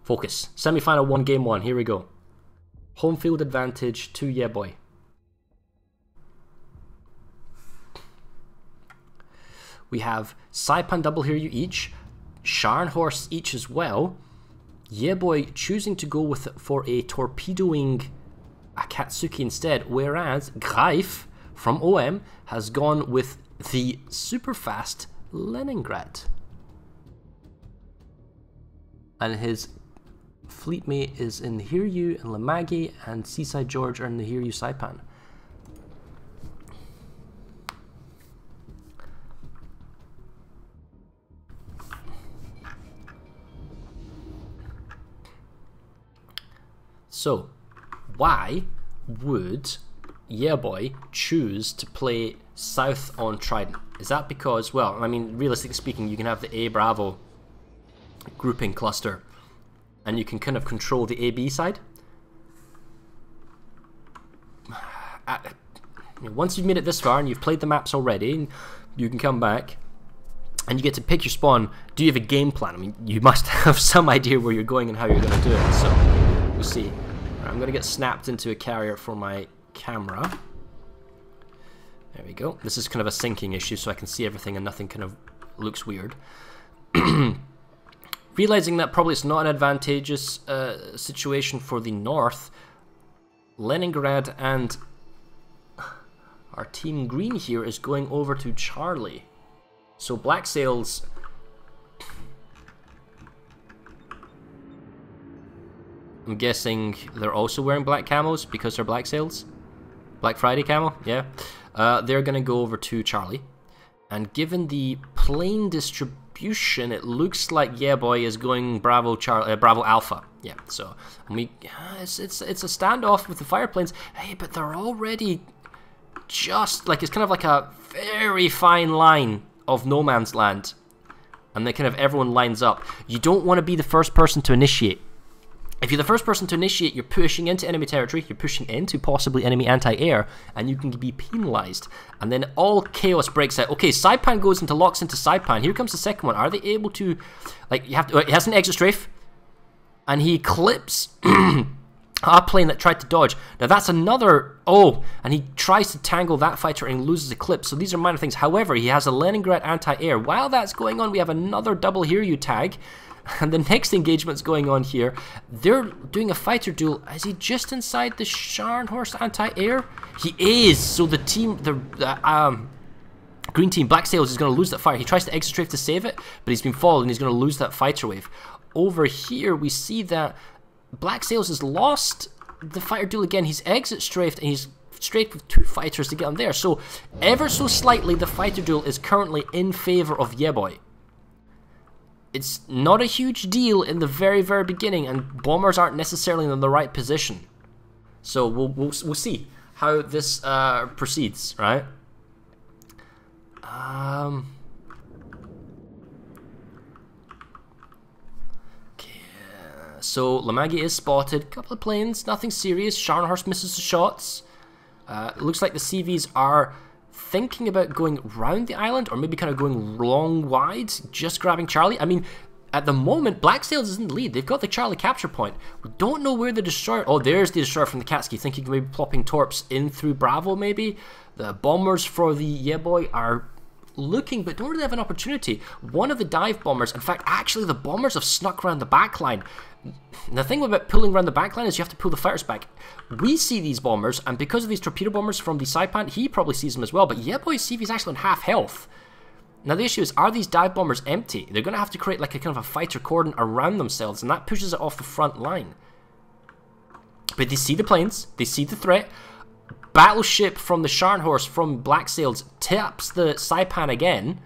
Focus. Semi-final 1, game 1. Here we go. Home field advantage to YeahBoi. We have Saipan double Hiryu each, Scharnhorst each as well. YeahBoi choosing to go for a torpedoing Akatsuki instead, whereas Greif from OM has gone with the super fast Leningrad. And his fleet mate is in the Hiryu and Lamagi, and Seaside George are in the Hiryu Saipan. So, why would YeahBoi choose to play south on Trident? Is that because, well, I mean, realistically speaking, you can have the A Bravo grouping cluster and you can kind of control the AB side. Once you've made it this far and you've played the maps already, you can come back and you get to pick your spawn. Do you have a game plan? I mean, you must have some idea where you're going and how you're going to do it, so we'll see. I'm going to get snapped into a carrier for my camera. There we go. This is kind of a syncing issue, so I can see everything and nothing kind of looks weird. Realizing that probably it's not an advantageous situation for the north, Leningrad and our team green here is going over to Charlie. So Blacks4ils, I'm guessing they're also wearing black camos because they're Blacks4ils. Black Friday camo, yeah. They're going to go over to Charlie. And given the plane distribution, it looks like YeahBoi is going Bravo Alpha. Yeah, so it's a standoff with the fire planes. Hey, but they're already just like, it's kind of like a very fine line of no man's land. And then kind of everyone lines up. You don't want to be the first person to initiate. If you're the first person to initiate, you're pushing into enemy territory, you're pushing into possibly enemy anti-air, and you can be penalized. And then all chaos breaks out. Okay, Saipan locks into Saipan. Here comes the second one. Are they able to, like, he has an exit strafe, and he clips a plane that tried to dodge. Now that's another, and he tries to tangle that fighter and loses a clip. So these are minor things. However, he has a Leningrad anti-air. While that's going on, we have another double Hiryu tag. And the next engagement's going on here. They're doing a fighter duel. Is he just inside the Scharnhorst anti-air? He is. So the team, the green team, Blacks4ils, is going to lose that fire. He tries to exit strafe to save it, but he's been followed and he's going to lose that fighter wave. Over here, we see that Blacks4ils has lost the fighter duel again. He's exit strafed and he's straight with 2 fighters to get him there. So ever so slightly, the fighter duel is currently in favor of YeahBoi. It's not a huge deal in the very, very beginning, and bombers aren't necessarily in the right position. So we'll see how this proceeds, right? Okay, so Lamagi is spotted. Couple of planes, nothing serious. Scharnhorst misses the shots. It looks like the CVs are thinking about going round the island, or maybe kind of going long wide, just grabbing Charlie. I mean, at the moment, Blacks4ils is in the lead. They've got the Charlie capture point. We don't know where the destroyer... Oh, there's the destroyer from the Katsuki, thinking maybe plopping torps in through Bravo, maybe. The bombers for the YeahBoi are looking, but don't really have an opportunity. One of the dive bombers, in fact, actually the bombers have snuck around the back line. The thing about pulling around the back line is you have to pull the fighters back. We see these bombers, and because of these torpedo bombers from the Saipan, he probably sees them as well, but YeahBoi's CV is actually on half health. Now the issue is, are these dive bombers empty? They're going to have to create like a kind of a fighter cordon around themselves, and that pushes it off the front line. But they see the planes, they see the threat. Battleship from the Scharnhorst from Blacks4ils taps the Saipan again.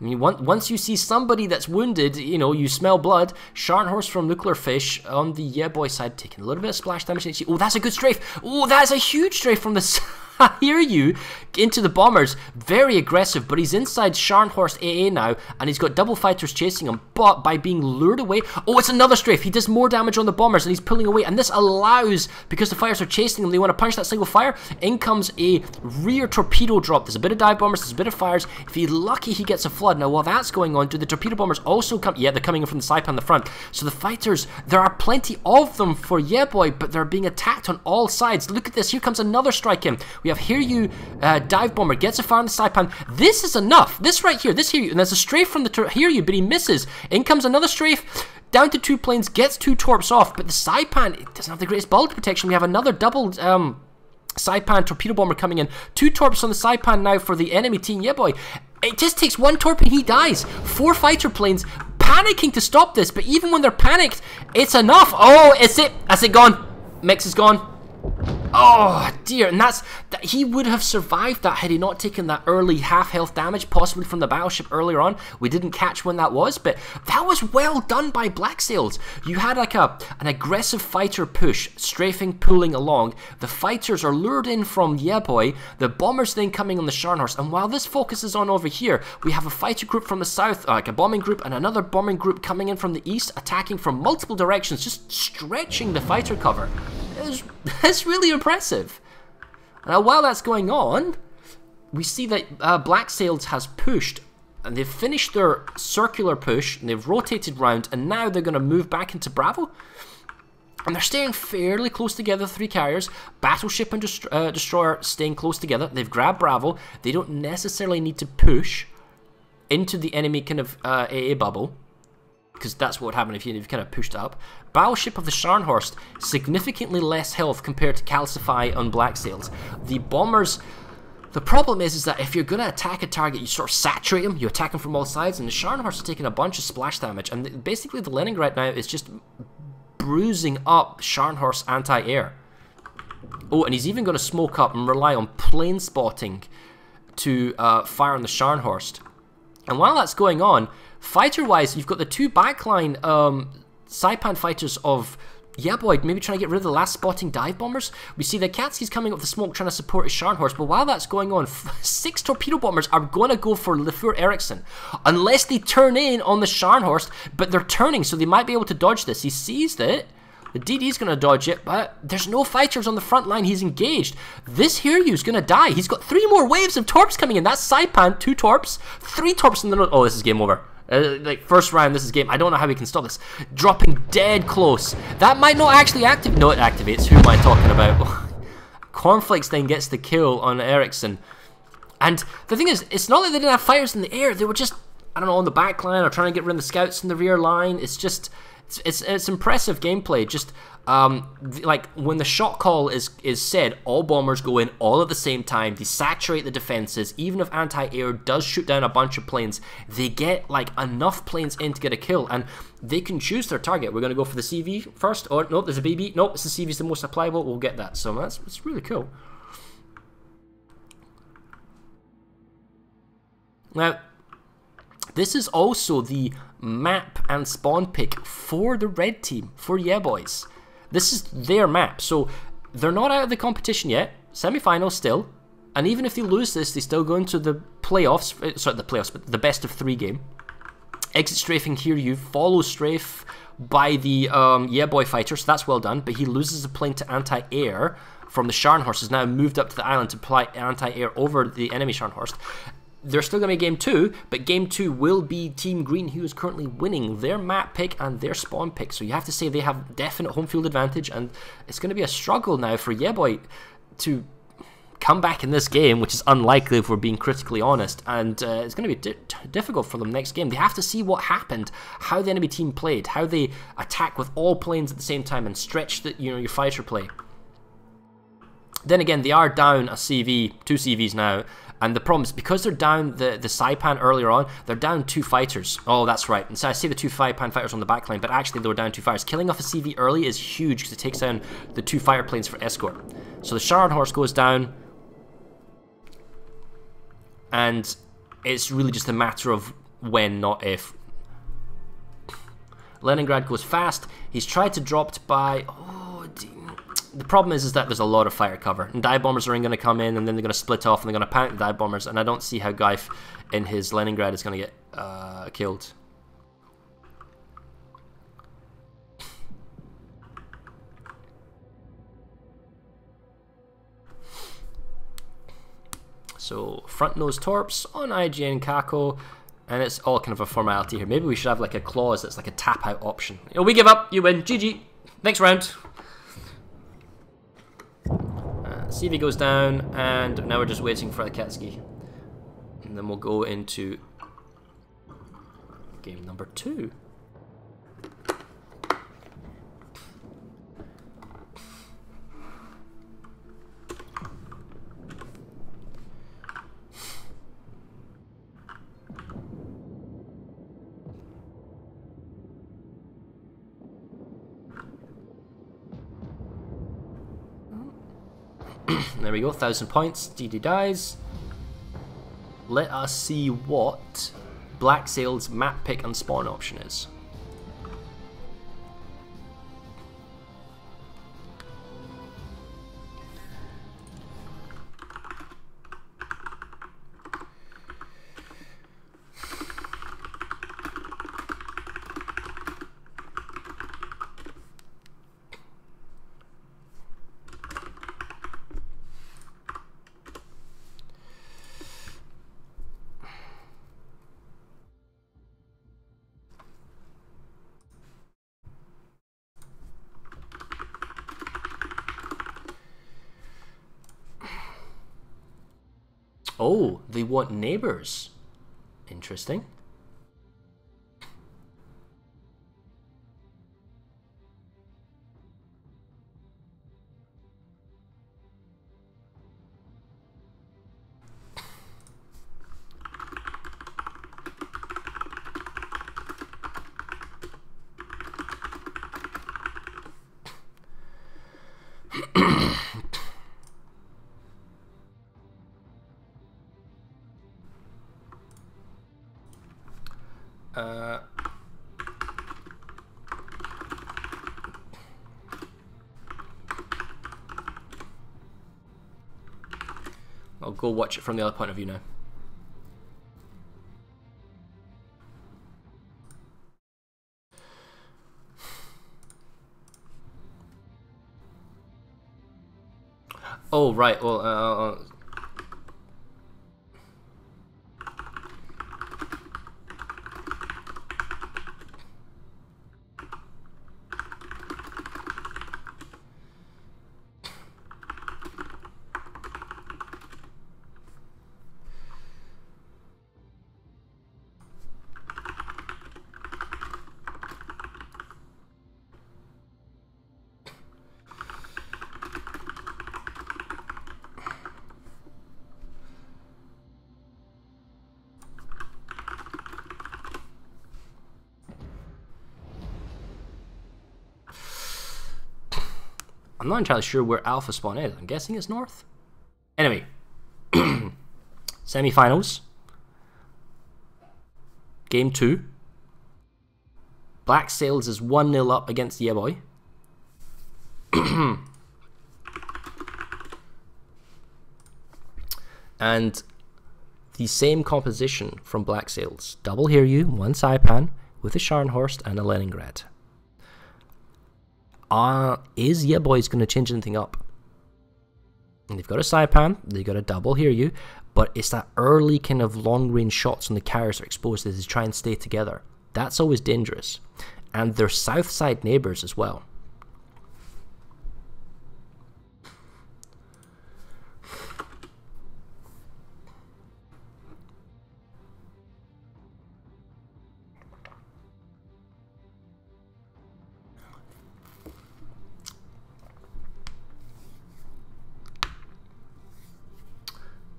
I mean, once you see somebody that's wounded, you know, you smell blood. Scharnhorst from Nuclear Fish on the YeahBoi side taking a little bit of splash damage. Oh, that's a good strafe. Oh, that's a huge strafe from the hear you into the bombers, very aggressive, but he's inside Scharnhorst AA now, and he's got double fighters chasing him, but by being lured away, oh, it's another strafe, he does more damage on the bombers, and he's pulling away, and this allows, because the fighters are chasing him, they want to punch that single fire, in comes a rear torpedo drop, there's a bit of dive bombers, there's a bit of fires, if he's lucky he gets a flood. Now while that's going on, do the torpedo bombers also come, yeah, they're coming in from the Saipan in the front, so the fighters, there are plenty of them for YeahBoi, but they're being attacked on all sides. Look at this, here comes another strike in, we have Hiryu, dive bomber, gets a fire on the Saipan. This is enough. This right here, this Hiryu, and there's a strafe from the Hiryu, but he misses. In comes another strafe, down to 2 planes, gets 2 torps off, but the Saipan, it doesn't have the greatest bullet protection. We have another double Saipan torpedo bomber coming in. 2 torps on the Saipan now for the enemy team YeahBoi. It just takes 1 torp and he dies. 4 fighter planes panicking to stop this, but even when they're panicked, it's enough. Oh, is it? Has it gone? Mix is gone. Oh dear, and he would have survived that had he not taken that early half health damage, possibly from the battleship earlier on. We didn't catch when that was, but that was well done by Blacks4ils. You had like an aggressive fighter push, strafing, pulling along. The fighters are lured in from YeahBoi, the bombers then coming on the Scharnhorst, and while this focuses on over here, we have a fighter group from the south, like a bombing group, and another bombing group coming in from the east, attacking from multiple directions, just stretching the fighter cover. It's really impressive. Now, while that's going on, we see that Blacks4ils has pushed, and they've finished their circular push, and they've rotated round, and now they're going to move back into Bravo. And they're staying fairly close together, 3 carriers, battleship and destroyer staying close together. They've grabbed Bravo. They don't necessarily need to push into the enemy kind of AA bubble, because that's what would happen if you kind of pushed up. Battleship of the Scharnhorst, significantly less health compared to Calcify on Blacks4ils. The bombers, the problem is that if you're going to attack a target, you sort of saturate them, you attack them from all sides, and the Scharnhorst are taking a bunch of splash damage, and basically the Leningrad now is just bruising up Scharnhorst anti-air. Oh, and he's even going to smoke up and rely on plane spotting to fire on the Scharnhorst. And while that's going on, fighter-wise, you've got the 2 backline Saipan fighters of YeahBoi maybe trying to get rid of the last spotting dive bombers. We see that Katsuki's coming up with the smoke trying to support his Scharnhorst, but while that's going on, 6 torpedo bombers are going to go for Lefur Eriksson. Unless they turn in on the Scharnhorst, but they're turning, so they might be able to dodge this. He sees it. The DD's going to dodge it, but there's no fighters on the front line. He's engaged. This Hiryu's going to die. He's got 3 more waves of torps coming in. That's Saipan, 2 torps, 3 torps in the... Oh, this is game over. Like, first round, this is game. I don't know how we can stop this. Dropping dead close. That might not actually activate. No, it activates. Who am I talking about? Cornflakes then gets the kill on Eriksson. And the thing is, it's not that they didn't have fighters in the air. They were just, I don't know, on the back line or trying to get rid of the scouts in the rear line. It's just... It's impressive gameplay. Just like when the shot call is said, all bombers go in all at the same time. They saturate the defenses. Even if anti-air does shoot down a bunch of planes, they get like enough planes in to get a kill, and they can choose their target. We're gonna go for the CV first, or nope, there's a BB. Nope, it's the CV's the most applicable. We'll get that. So it's really cool. Now, this is also the map and spawn pick for the red team, for YeahBois. This is their map, so they're not out of the competition yet. Semi-final still, and even if they lose this, they still go into the playoffs. Sorry, the playoffs, but the best of 3 game. Exit strafing here, you follow strafe by the YeahBoi fighter, so that's well done, but he loses a plane to anti-air from the Scharnhorst. Has now moved up to the island to apply anti-air over the enemy Scharnhorst. There's still going to be game 2, but game 2 will be Team Green, who is currently winning their map pick and their spawn pick. So you have to say they have definite home field advantage, and it's going to be a struggle now for YeahBoi to come back in this game, which is unlikely if we're being critically honest, and it's going to be difficult for them next game. They have to see what happened, how the enemy team played, how they attack with all planes at the same time and stretch the, your fighter play. Then again, they are down a CV, 2 CVs now, and the problem is because they're down the Saipan earlier on, they're down 2 fighters. Oh, that's right. And so I say the 2 Saipan fighters on the backline, but actually they were down 2 fighters. Killing off a CV early is huge because it takes down the 2 fire planes for escort. So the Scharnhorst goes down, and it's really just a matter of when, not if. Leningrad goes fast. He's tried to drop by... Oh, the problem is that there's a lot of fire cover, and dive bombers are going to come in, and then they're going to split off, and they're going to panic the dive bombers, and I don't see how Geif in his Leningrad is going to get killed. So front nose torps on IGN Kako, and it's all kind of a formality here. Maybe we should have like a clause that's like a tap out option. You know, we give up, you win, GG, next round. CV goes down, and now we're just waiting for the Ketsuki. And then we'll go into game number 2. There we go, 1,000 points, DD dies. Let us see what Black4ils' map pick and spawn option is. Oh, they want neighbors. Interesting. I'll go watch it from the other point of view now. Oh, right, well, I'm not entirely sure where Alpha Spawn is. I'm guessing it's north. Anyway, semi-finals. Game 2. Black4ils is 1-0 up against YeahBoi. And the same composition from Black4ils. Double Hear You, 1 Saipan, with a Scharnhorst and a Leningrad. Is YeahBoi going to change anything up? And they've got a Saipan, they've got a Double Hear You, but it's that early kind of long range shots when the carriers are exposed to try and stay together. That's always dangerous. And they're south side neighbours as well.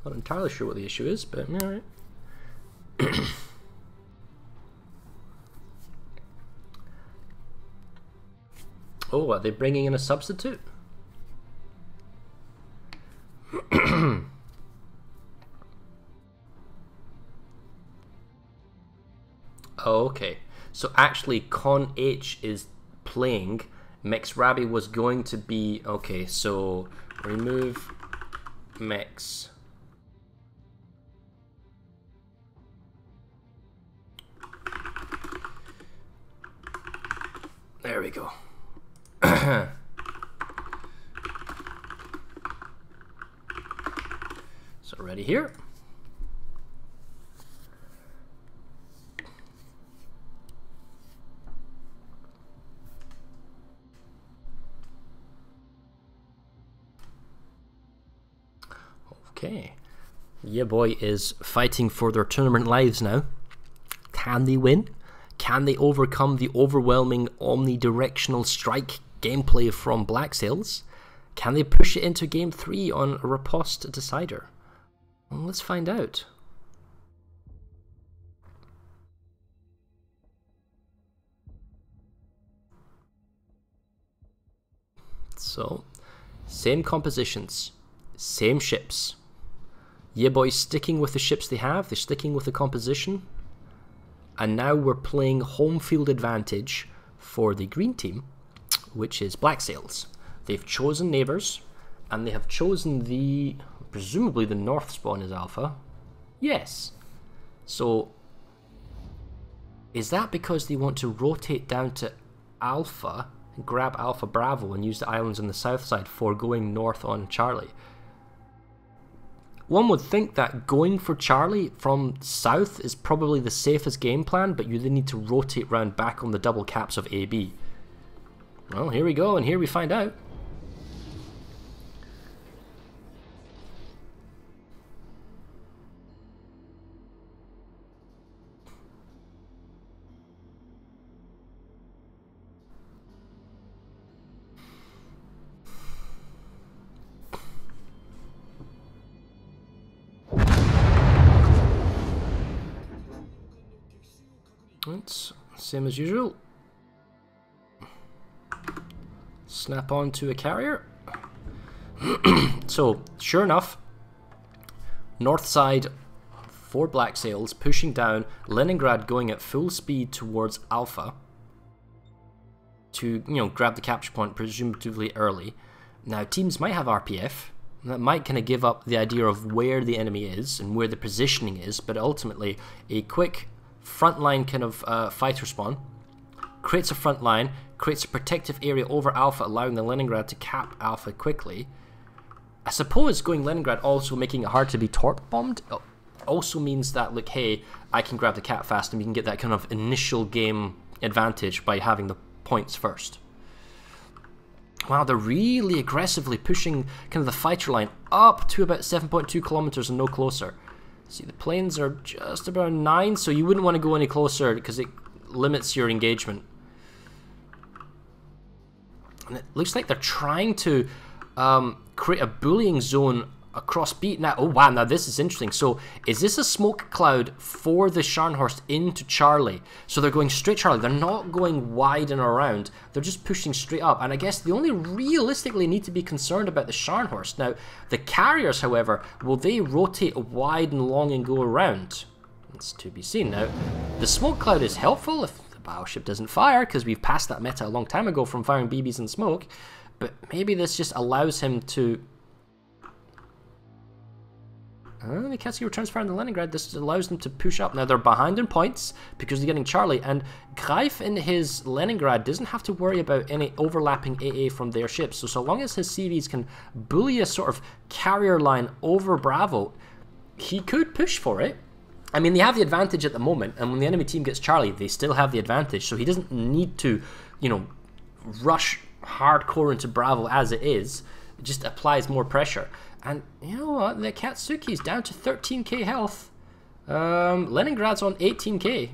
Not entirely sure what the issue is, but alright. Oh, are they bringing in a substitute? Oh, okay. So actually, Con H is playing, Mex Rabbi was going to be... Okay, so remove Mex. There we go. So ready here. Okay. YeahBoi is fighting for their tournament lives now. Can they win? Can they overcome the overwhelming omnidirectional strike gameplay from Blacks4ils? Can they push it into Game 3 on a riposte decider? Well, let's find out. So, same compositions, same ships. YeahBoi sticking with the ships they have, they're sticking with the composition. And now we're playing home field advantage for the green team, which is Blacks4ils. They've chosen neighbors, and they have chosen the, presumably the north spawn is alpha. Yes. So, is that because they want to rotate down to alpha, and grab alpha bravo, and use the islands on the south side for going north on Charlie? One would think that going for Charlie from south is probably the safest game plan, but you then need to rotate round back on the double caps of AB. Well, here we go, and here we find out. It's same as usual. Snap on to a carrier. So, sure enough, north side for Blacks4ils pushing down, Leningrad going at full speed towards Alpha to, grab the capture point presumably early. Now, teams might have RPF. That might kind of give up the idea of where the enemy is and where the positioning is, but ultimately a quick frontline kind of fighter spawn creates a front line, creates a protective area over Alpha, allowing the Leningrad to cap Alpha quickly. I suppose going Leningrad also making it hard to be torp bombed also means that, look, hey, I can grab the cap fast and we can get that kind of initial game advantage by having the points first. Wow, they're really aggressively pushing kind of the fighter line up to about 7.2 kilometers and no closer. See, the planes are just about 9, so you wouldn't want to go any closer because it limits your engagement. And it looks like they're trying to create a bullying zone across B. Now, oh wow, now this is interesting. So, is this a smoke cloud for the Scharnhorst into Charlie? So they're going straight Charlie. They're not going wide and around. They're just pushing straight up. And I guess they only realistically need to be concerned about the Scharnhorst. Now, the carriers, however, will they rotate wide and long and go around? It's to be seen. Now, the smoke cloud is helpful if the battleship doesn't fire, because we've passed that meta a long time ago from firing BBs and smoke. But maybe this just allows him to... the Katsuki returns fire in the Leningrad. This allows them to push up. Now they're behind in points because they're getting Charlie, and Greif in his Leningrad doesn't have to worry about any overlapping AA from their ships. So long as his CVs can bully a sort of carrier line over Bravo, he could push for it. I mean, they have the advantage at the moment, and when the enemy team gets Charlie, they still have the advantage. So he doesn't need to, rush hardcore into Bravo as it is. It just applies more pressure. And you know what? The Katsuki's down to 13k health. Leningrad's on 18k.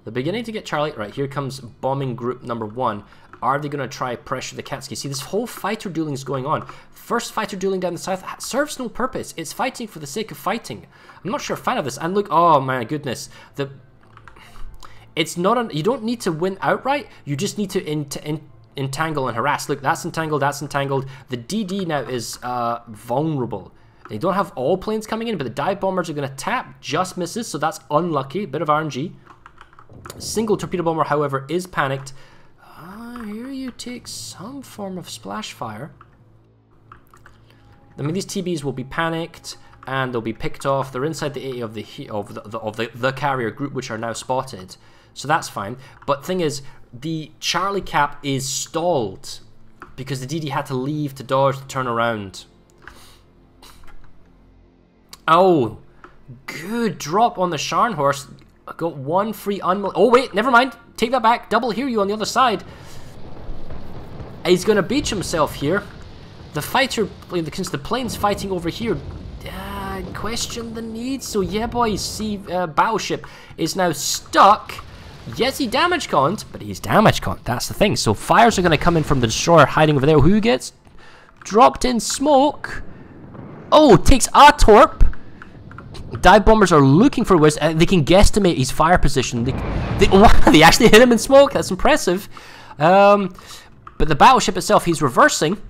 They're beginning to get Charlie. Right, here comes bombing group number 1. Are they going to try pressure the Katsuki? See, this whole fighter dueling is going on. First fighter dueling down the south serves no purpose. It's fighting for the sake of fighting. I'm not sure a fan of this. And look, oh my goodness. It's not you don't need to win outright. You just need to entangle and harass. Look, that's entangled, that's entangled. The DD now is vulnerable. They don't have all planes coming in, but the dive bombers are going to tap. Just misses, so that's unlucky. Bit of RNG. Single torpedo bomber, however, is panicked. Here you take some form of splash fire. I mean, these TBs will be panicked and they'll be picked off. They're inside the AA of the carrier group, which are now spotted, so that's fine. But thing is, the Charlie cap is stalled because the DD had to leave to dodge to turn around. Oh, good drop on the Scharnhorst. I got one free oh wait, never mind. Take that back. Double hear you on the other side. He's gonna beach himself here. The fighter, the plane's fighting over here. Question the need. So YeahBoi's battleship is now stuck. Yes, he damage conned, but he's damage conned. That's the thing. So fires are going to come in from the destroyer hiding over there. Who gets dropped in smoke? Oh, takes a torp. Dive bombers are looking for ways. They can guesstimate his fire position. They actually hit him in smoke. That's impressive. But the battleship itself, he's reversing,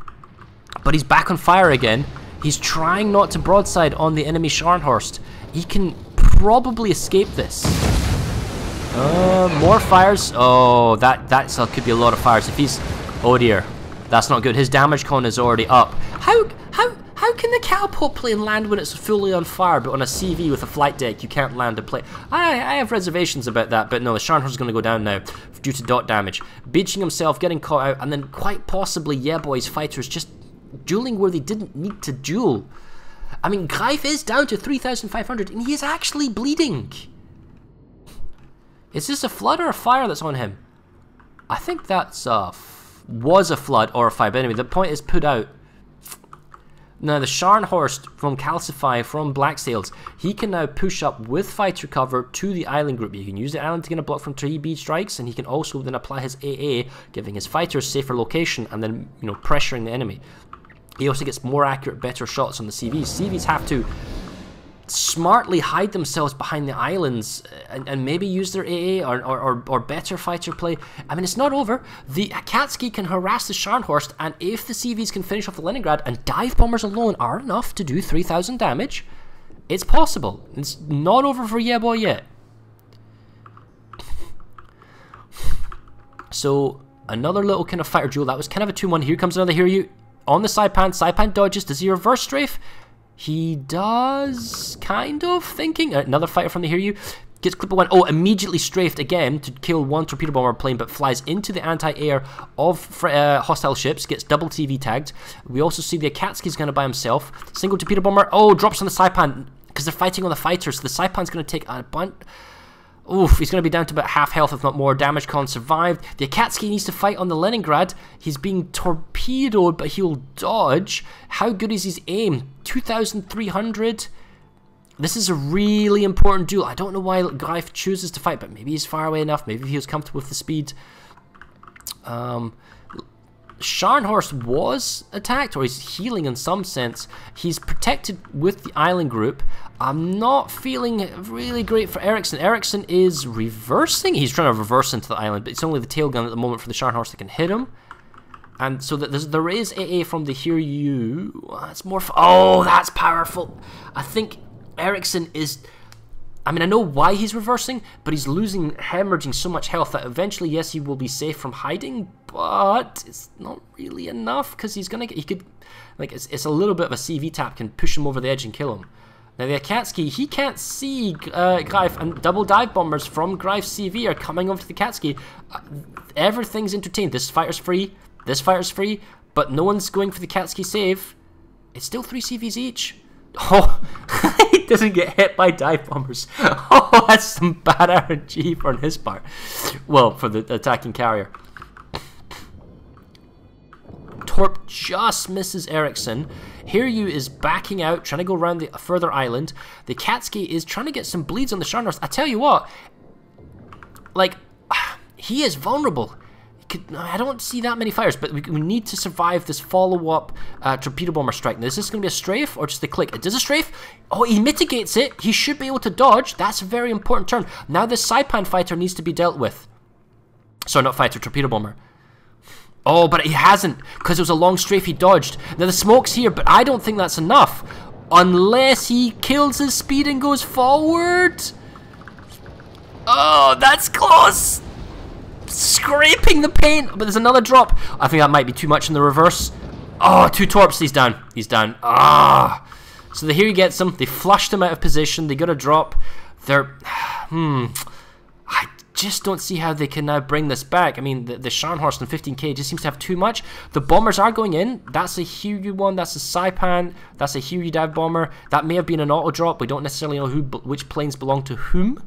but he's back on fire again. He's trying not to broadside on the enemy Scharnhorst. He can probably escape this. More fires. Oh, that could be a lot of fires. If he's... Oh dear. That's not good. His damage con is already up. How can the catapult plane land when it's fully on fire, but on a CV with a flight deck you can't land a plane? I have reservations about that, but no, the Scharnhorst is going to go down now due to dot damage. Beaching himself, getting caught out, and then quite possibly YeahBoi's fighters just dueling where they didn't need to duel. I mean, Greif is down to 3,500 and he is actually bleeding. Is this a flood or a fire that's on him? I think that's was a flood or a fire, but anyway, the point is put out. Now the Scharnhorst from Calcify, from Blacks4ils, he can now push up with fighter cover to the island group. He can use the island to get a block from 3B strikes, and he can also then apply his AA, giving his fighters safer location and then, you know, pressuring the enemy. He also gets more accurate, better shots on the CVs. CVs have to smartly hide themselves behind the islands and maybe use their AA or better fighter play. I mean, it's not over. The Akatsuki can harass the Scharnhorst, and if the CVs can finish off the Leningrad, and dive bombers alone are enough to do 3,000 damage, it's possible. It's not over for YeahBoi yet. So, another little kind of fighter duel. That was kind of a 2-1. Here comes another Hiryu on the Saipan. Saipan dodges. Does he reverse strafe? He does, kind of, thinking. Another fighter from the Hiryu gets clip of one. Oh, immediately strafed again to kill one torpedo bomber plane, but flies into the anti-air of hostile ships, gets double TV tagged. We also see the Akatsuki's going to by himself. Single torpedo bomber, oh, drops on the Saipan, because they're fighting on the fighters, so the Saipan's going to take a bunch. Oof, he's going to be down to about half health, if not more. Damage con survived. The Akatsuki needs to fight on the Leningrad. He's being torpedoed, but he'll dodge. How good is his aim? 2,300. This is a really important duel. I don't know why Greif chooses to fight, but maybe he's far away enough. Maybe he was comfortable with the speed. Scharnhorst was attacked, or he's healing in some sense. He's protected with the island group. I'm not feeling really great for Ericsson. Ericsson is reversing. He's trying to reverse into the island, but it's only the tail gun at the moment for the Scharnhorst that can hit him. And so there is AA from the Hiryu. That's more. Oh, that's powerful. I think Ericsson is. I mean, I know why he's reversing, but he's hemorrhaging so much health that eventually, yes, he will be safe from hiding, but it's not really enough because he could, like, it's a little bit of a CV tap can push him over the edge and kill him. Now the Akatsuki, he can't see Greif, and double dive bombers from Greif's CV are coming over to the Akatsuki. Everything's entertained. This fighter's free, but no one's going for the Akatsuki save. It's still 3 CVs each. Oh, he doesn't get hit by dive bombers. Oh, that's some bad RNG on his part. Well, for the attacking carrier. Torp just misses Ericsson. Hiryu is backing out, trying to go around the further island. The Akatsuki is trying to get some bleeds on the Scharnhorst. I tell you what, like, he is vulnerable. I don't see that many fires, but we need to survive this follow-up torpedo bomber strike. Now, is this going to be a strafe or just a click? It does a strafe. Oh, he mitigates it. He should be able to dodge. That's a very important turn. Now this Saipan fighter needs to be dealt with. Sorry, not fighter, torpedo bomber. Oh, but he hasn't, because it was a long strafe he dodged. Now the smoke's here, but I don't think that's enough. Unless he kills his speed and goes forward. Oh, that's close! Scraping the paint, but there's another drop. I think that might be too much in the reverse. Oh, 2 torps. He's down. He's down. Ah. So here he gets him. They flushed him out of position. They got a drop. They're... I just don't see how they can now bring this back. I mean, the Scharnhorst and 15k just seems to have too much. The bombers are going in. That's a Hiryu one. That's a Saipan. That's a Hiryu dive bomber. That may have been an auto drop. We don't necessarily know which planes belong to whom.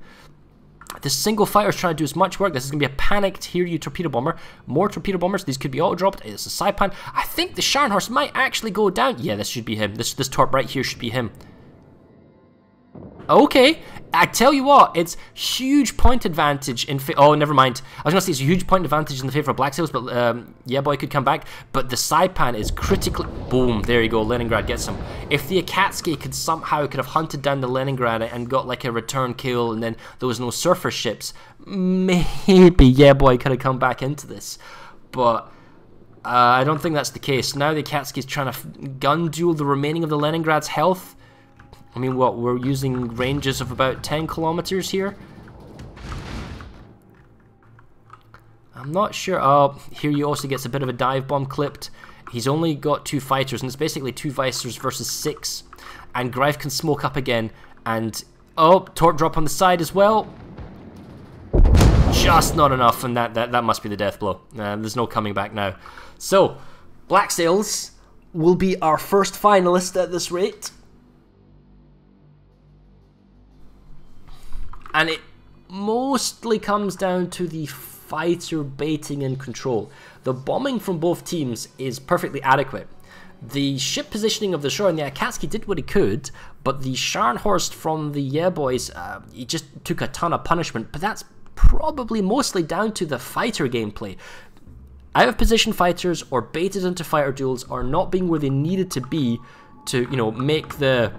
The single fighter is trying to do as much work. This is going to be a panicked Hiryu torpedo bomber. More torpedo bombers. These could be auto-dropped. It's a Saipan. I think the Scharnhorst might actually go down. Yeah, this should be him. This torp right here should be him. Okay. I tell you what, it's huge point advantage in oh, never mind. I was going to say it's a huge point advantage in the favor of Black4ils, but YeahBoi could come back. But the Saipan is critically... Boom, there you go, Leningrad gets him. If the Akatsuki could have hunted down the Leningrad and got like a return kill, and then there was no surfer ships, maybe YeahBoi could have come back into this. But I don't think that's the case. Now the Akatsuki is trying to gun duel the remaining of the Leningrad's health. I mean, what, we're using ranges of about 10 kilometers here? I'm not sure. Oh, here you also gets a bit of a dive bomb clipped. He's only got 2 fighters, and it's basically 2 Vicers versus 6. And Greif can smoke up again, and... Oh, torp drop on the side as well. Just not enough, and that must be the death blow. There's no coming back now. So, Black4ils will be our first finalist at this rate. And it mostly comes down to the fighter baiting and control. The bombing from both teams is perfectly adequate. The ship positioning of the shore and the Akatsuki did what he could, but the Scharnhorst from the YeahBois, he just took a ton of punishment, but that's probably mostly down to the fighter gameplay. Out of position fighters or baited into fighter duels are not being where they needed to be to, you know, make the...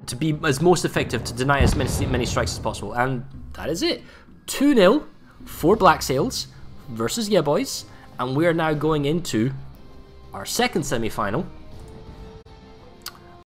to be as most effective, to deny as many strikes as possible. And that is it. 2-0 for Black4ils versus YeahBois. And we are now going into our second semi-final